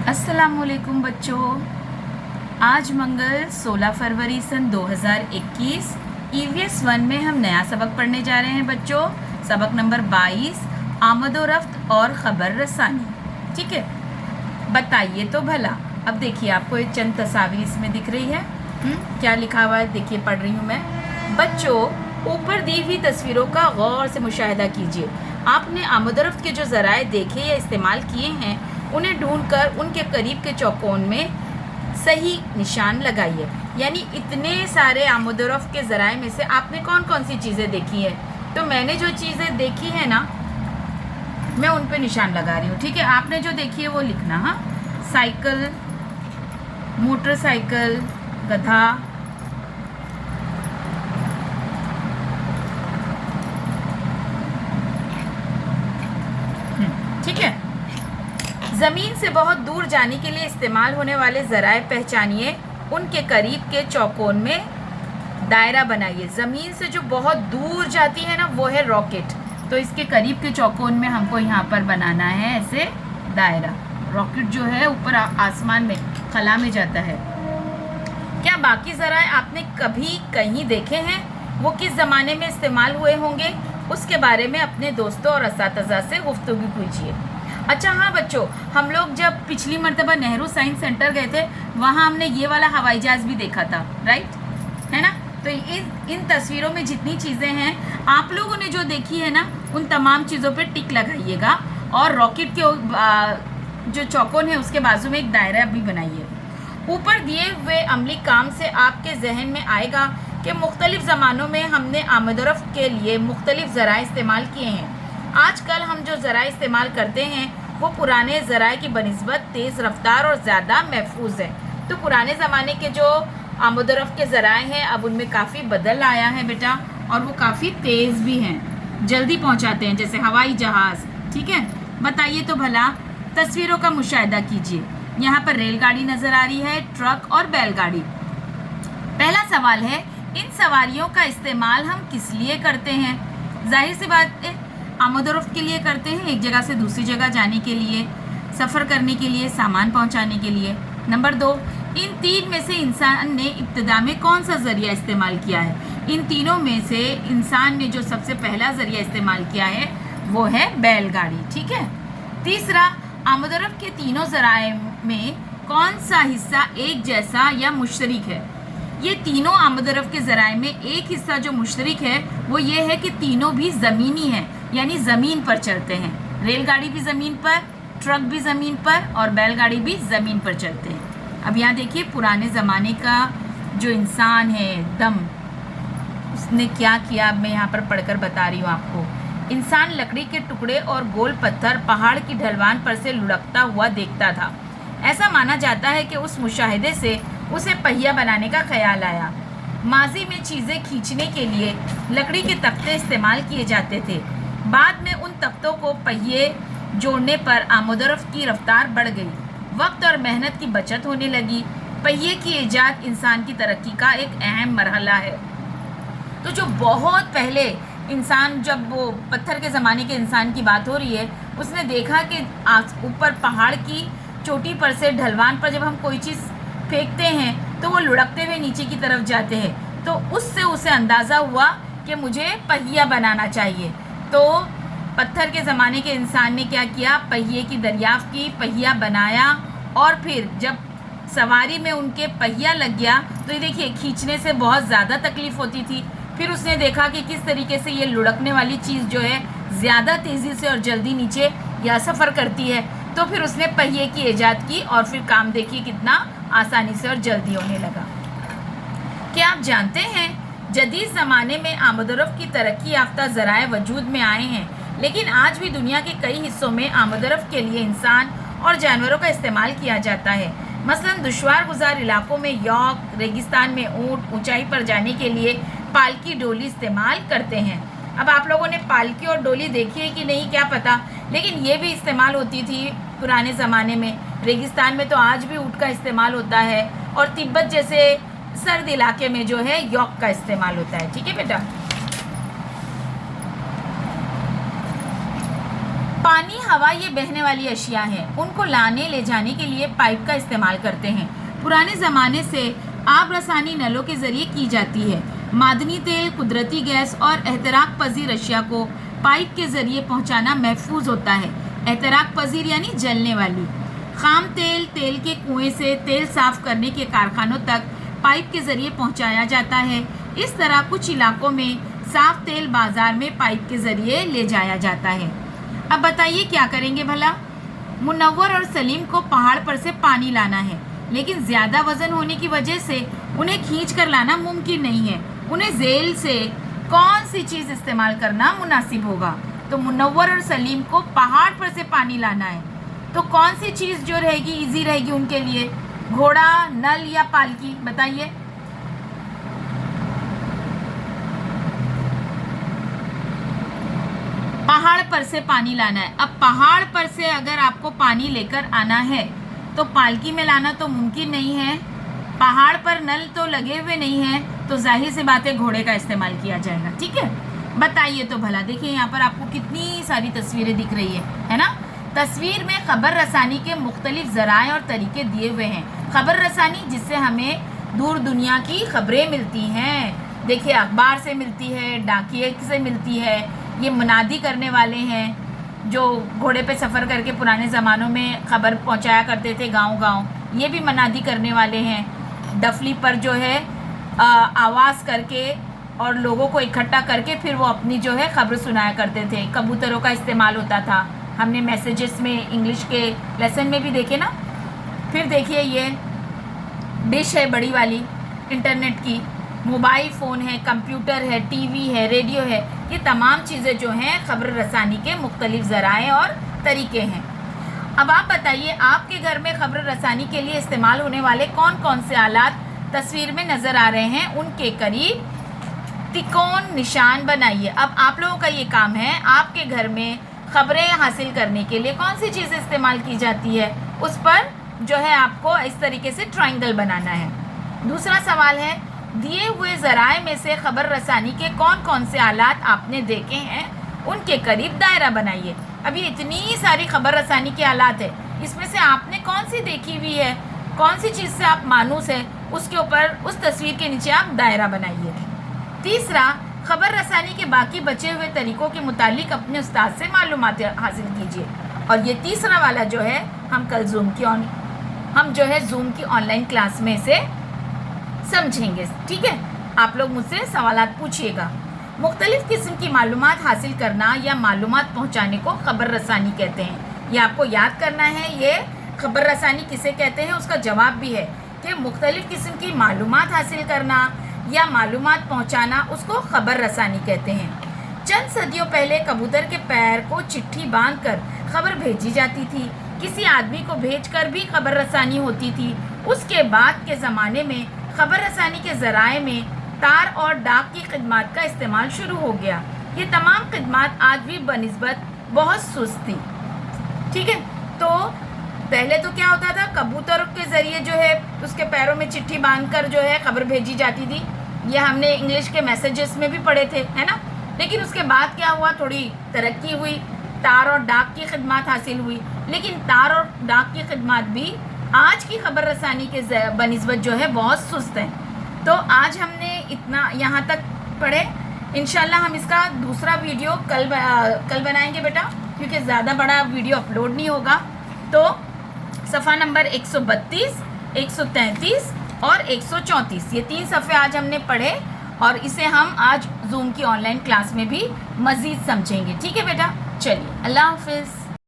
अस्सलामुअलैकुम बच्चों। आज मंगल 16 फरवरी सन 2021 ईवीएस 1 में हम नया सबक पढ़ने जा रहे हैं बच्चों। सबक नंबर 22 आमदोरफ्त और ख़बर रसानी। ठीक है, बताइए तो भला। अब देखिए, आपको एक चंद तस्वीर इसमें दिख रही है। क्या लिखा हुआ है देखिए, पढ़ रही हूँ मैं। बच्चों, ऊपर दी हुई तस्वीरों का गौर से मुशाहिदा कीजिए। आपने आमदोरफ्त के जो ज़राए देखे या इस्तेमाल किए हैं, उन्हें ढूंढकर उनके करीब के चौकोन में सही निशान लगाइए। यानी इतने सारे आमदोरफ्त के ज़राए में से आपने कौन कौन सी चीज़ें देखी है। तो मैंने जो चीज़ें देखी है ना, मैं उन पे निशान लगा रही हूँ। ठीक है, आपने जो देखी है वो लिखना। हाँ, साइकिल, मोटरसाइकिल, गधा, ठीक है। ज़मीन से बहुत दूर जाने के लिए इस्तेमाल होने वाले ज़राए पहचानिए। उनके करीब के चौकोन में दायरा बनाइए। ज़मीन से जो बहुत दूर जाती है ना, वो है रॉकेट। तो इसके करीब के चौकोन में हमको यहाँ पर बनाना है ऐसे दायरा। रॉकेट जो है ऊपर आसमान में खला में जाता है। क्या बाकी ज़राए आपने कभी कहीं देखे हैं? वो किस ज़माने में इस्तेमाल हुए होंगे? उसके बारे में अपने दोस्तों और असातिज़ा से गुफ्तगू कीजिए। अच्छा हाँ बच्चों, हम लोग जब पिछली मर्तबा नेहरू साइंस सेंटर गए थे, वहाँ हमने ये वाला हवाई जहाज़ भी देखा था, राइट, है ना। तो इन तस्वीरों में जितनी चीज़ें हैं, आप लोगों ने जो देखी है ना, उन तमाम चीज़ों पे टिक लगाइएगा। और रॉकेट के जो चौकोन है उसके बाजू में एक दायरा भी बनाइए। ऊपर दिए हुए अमली काम से आपके जहन में आएगा कि मुख्तलिफ़ ज़मानों में हमने आमदोरफ्त के लिए मुख्तलिफ़ ज़राए इस्तेमाल किए हैं। आजकल हम जो ज़राए इस्तेमाल करते हैं वो पुराने ज़राए की बनिस्बत तेज़ रफ्तार और ज़्यादा महफूज है। तो पुराने ज़माने के जो आमदोरफ्त के ज़राए हैं, अब उनमें काफ़ी बदल आया है बेटा, और वो काफ़ी तेज़ भी हैं, जल्दी पहुंचाते हैं, जैसे हवाई जहाज़। ठीक है, बताइए तो भला, तस्वीरों का मुशाहिदा कीजिए। यहाँ पर रेलगाड़ी नज़र आ रही है, ट्रक और बैलगाड़ी। पहला सवाल है, इन सवारियों का इस्तेमाल हम किस लिए करते हैं? जाहिर सी बात है, आमदोरफ्त के लिए करते हैं, एक जगह से दूसरी जगह जाने के लिए, सफ़र करने के लिए, सामान पहुंचाने के लिए। नंबर 2, इन तीन में से इंसान ने इब्तिदा में कौन सा ज़रिया इस्तेमाल किया है? इन तीनों में से इंसान ने जो सबसे पहला ज़रिया इस्तेमाल किया है वो है बैलगाड़ी। ठीक है। तीसरा, आमदोरफ्त के तीनों ज़राए में कौन सा हिस्सा एक जैसा या मुश्तरक है? ये तीनों आमदोरफ्त के ज़राए में एक हिस्सा जो मुश्तरक है वो ये है कि तीनों भी ज़मीनी हैं, यानी ज़मीन पर चलते हैं। रेलगाड़ी भी ज़मीन पर, ट्रक भी ज़मीन पर, और बैलगाड़ी भी ज़मीन पर चलते हैं। अब यहाँ देखिए, पुराने ज़माने का जो इंसान है दम, उसने क्या किया, मैं यहाँ पर पढ़कर बता रही हूँ आपको। इंसान लकड़ी के टुकड़े और गोल पत्थर पहाड़ की ढलवान पर से लुढ़कता हुआ देखता था। ऐसा माना जाता है कि उस मुशाहिदे से उसे पहिया बनाने का ख्याल आया। माजी में चीज़ें खींचने के लिए लकड़ी के तख्ते इस्तेमाल किए जाते थे। बाद में उन तख्तों को पहिए जोड़ने पर आमदोरफ्त की रफ्तार बढ़ गई, वक्त और मेहनत की बचत होने लगी। पहिए की ईजाद इंसान की तरक्की का एक अहम मरहला है। तो जो बहुत पहले इंसान, जब वो पत्थर के ज़माने के इंसान की बात हो रही है, उसने देखा कि ऊपर पहाड़ की चोटी पर से ढलवान पर जब हम कोई चीज़ फेंकते हैं तो वो लुढ़कते हुए नीचे की तरफ जाते हैं। तो उससे उसे अंदाज़ा हुआ कि मुझे पहिया बनाना चाहिए। तो पत्थर के ज़माने के इंसान ने क्या किया, पहिए की दरियाफ़्त की, पहिया बनाया, और फिर जब सवारी में उनके पहिया लग गया तो ये देखिए, खींचने से बहुत ज़्यादा तकलीफ़ होती थी। फिर उसने देखा कि किस तरीके से ये लुढ़कने वाली चीज़ जो है ज़्यादा तेज़ी से और जल्दी नीचे या सफ़र करती है। तो फिर उसने पहिए की ईजाद की, और फिर काम देखिए कितना आसानी से और जल्दी होने लगा। क्या आप जानते हैं, जदीद ज़माने में आमदोरफ्त की तरक्की याफ्ता ज़राए वजूद में आए हैं, लेकिन आज भी दुनिया के कई हिस्सों में आमदोरफ्त के लिए इंसान और जानवरों का इस्तेमाल किया जाता है। मसलन दुश्वार गुजार इलाकों में यॉक, रेगिस्तान में ऊँट, ऊंचाई पर जाने के लिए पालकी डोली इस्तेमाल करते हैं। अब आप लोगों ने पालकी और डोली देखी है कि नहीं क्या पता, लेकिन ये भी इस्तेमाल होती थी पुराने ज़माने में। रेगिस्तान में तो आज भी ऊँट का इस्तेमाल होता है, और तिब्बत जैसे सर्द इलाके में जो है यॉक का इस्तेमाल होता है। ठीक है बेटा। पानी, हवा ये बहने वाली अशिया हैं, उनको लाने ले जाने के लिए पाइप का इस्तेमाल करते हैं। पुराने ज़माने से आब रसानी नलों के ज़रिए की जाती है। मादनी तेल, कुदरती गैस और एहतराक पजीर अशिया को पाइप के ज़रिए पहुंचाना महफूज होता है। एहतराक पजीर यानी जलने वाली। खाम तेल, तेल के कुएं से तेल साफ़ करने के कारखानों तक पाइप के ज़रिए पहुंचाया जाता है। इस तरह कुछ इलाकों में साफ़ तेल बाज़ार में पाइप के ज़रिए ले जाया जाता है। अब बताइए क्या करेंगे भला। मुनव्वर और सलीम को पहाड़ पर से पानी लाना है, लेकिन ज़्यादा वज़न होने की वजह से उन्हें खींच कर लाना मुमकिन नहीं है। उन्हें जेल से कौन सी चीज़ इस्तेमाल करना मुनासिब होगा? तो मुनव्वर और सलीम को पहाड़ पर से पानी लाना है, तो कौन सी चीज़ जो रहेगी इजी रहेगी उनके लिए? घोड़ा, नल या पालकी? बताइए। पहाड़ पर से पानी लाना है। अब पहाड़ पर से अगर आपको पानी लेकर आना है तो पालकी में लाना तो मुमकिन नहीं है, पहाड़ पर नल तो लगे हुए नहीं हैं, तो जाहिर सी बात है घोड़े का इस्तेमाल किया जाएगा। ठीक है, बताइए तो भला। देखिए यहाँ पर आपको कितनी सारी तस्वीरें दिख रही है ना। तस्वीर में खबर रसानी के मुख्तलिफ ज़राए और तरीके दिए हुए हैं। खबर रसानी जिससे हमें दूर दुनिया की खबरें मिलती हैं। देखिए अखबार से मिलती है, डाकिए से मिलती है, ये मुनादी करने वाले हैं जो घोड़े पे सफ़र करके पुराने ज़मानों में ख़बर पहुंचाया करते थे गांव-गांव, ये भी मुनादी करने वाले हैं। डफली पर जो है आवाज़ करके और लोगों को इकट्ठा करके फिर वो अपनी जो है ख़बर सुनाया करते थे। कबूतरों का इस्तेमाल होता था, हमने मैसेजेस में इंग्लिश के लेसन में भी देखे ना। फिर देखिए ये डिश है बड़ी वाली इंटरनेट की, मोबाइल फ़ोन है, कंप्यूटर है, टीवी है, रेडियो है, ये तमाम चीज़ें जो हैं ख़बर रसानी के मुख्तलिफ ज़राए और तरीके हैं। अब आप बताइए आपके घर में ख़बर रसानी के लिए इस्तेमाल होने वाले कौन कौन से आलात तस्वीर में नज़र आ रहे हैं, उनके करीब तिकोन निशान बनाइए। अब आप लोगों का ये काम है, आपके घर में ख़बरें हासिल करने के लिए कौन सी चीज़ इस्तेमाल की जाती है, उस पर जो है आपको इस तरीके से ट्रायंगल बनाना है। दूसरा सवाल है, दिए हुए ज़राए में से ख़बर रसानी के कौन कौन से आलात आपने देखे हैं, उनके करीब दायरा बनाइए। अब ये इतनी सारी ख़बर रसानी के आलात है, इसमें से आपने कौन सी देखी हुई है, कौन सी चीज़ से आप मानूस है, उसके ऊपर उस तस्वीर के नीचे आप दायरा बनाइए। तीसरा, ख़बर रसानी के बाकी बचे हुए तरीक़ों के मुतालिक अपने उस्ताद से मालूमात हासिल कीजिए। और ये तीसरा वाला जो है हम कल जूम की ऑनलाइन क्लास में से समझेंगे। ठीक है, आप लोग मुझसे सवालात पूछिएगा। मुख्तलिफ़ किस्म की मालूमात हासिल करना या मालूमात पहुँचाने को ख़बर रसानी कहते हैं। ये आपको याद करना है, ये ख़बर रसानी किसे कहते हैं, उसका जवाब भी है कि मुख्तलिफ़ किस्म की मालूमात हासिल करना या मालूमात पहुँचाना, उसको ख़बर रसानी कहते हैं। चंद सदियों पहले कबूतर के पैर को चिट्ठी बांधकर खबर भेजी जाती थी, किसी आदमी को भेजकर भी खबर रसानी होती थी। उसके बाद के ज़माने में खबर रसानी के ज़राए में तार और डाक की खिदमत का इस्तेमाल शुरू हो गया। ये तमाम खिदमत आज भी बनिस्बत बहुत सुस्त थी। ठीक है, तो पहले तो क्या होता था, कबूतर के ज़रिए जो है उसके पैरों में चिट्ठी बांधकर जो है खबर भेजी जाती थी। ये हमने इंग्लिश के मैसेजेस में भी पढ़े थे, है ना। लेकिन उसके बाद क्या हुआ, थोड़ी तरक्की हुई, तार और डाक की खिदमत हासिल हुई। लेकिन तार और डाक की खिदमत भी आज की खबर रसानी के बनिस्बत जो है बहुत सुस्त है। तो आज हमने इतना यहाँ तक पढ़े। इंशाल्लाह हम इसका दूसरा वीडियो कल बनाएंगे बेटा, क्योंकि ज़्यादा बड़ा वीडियो अपलोड नहीं होगा। तो सफ़ा नंबर 132, 133 और 134 ये 3 सफ़े आज हमने पढ़े और इसे हम आज जूम की ऑनलाइन क्लास में भी मज़ीद समझेंगे। ठीक है बेटा, चलिए अल्लाह हाफिज़।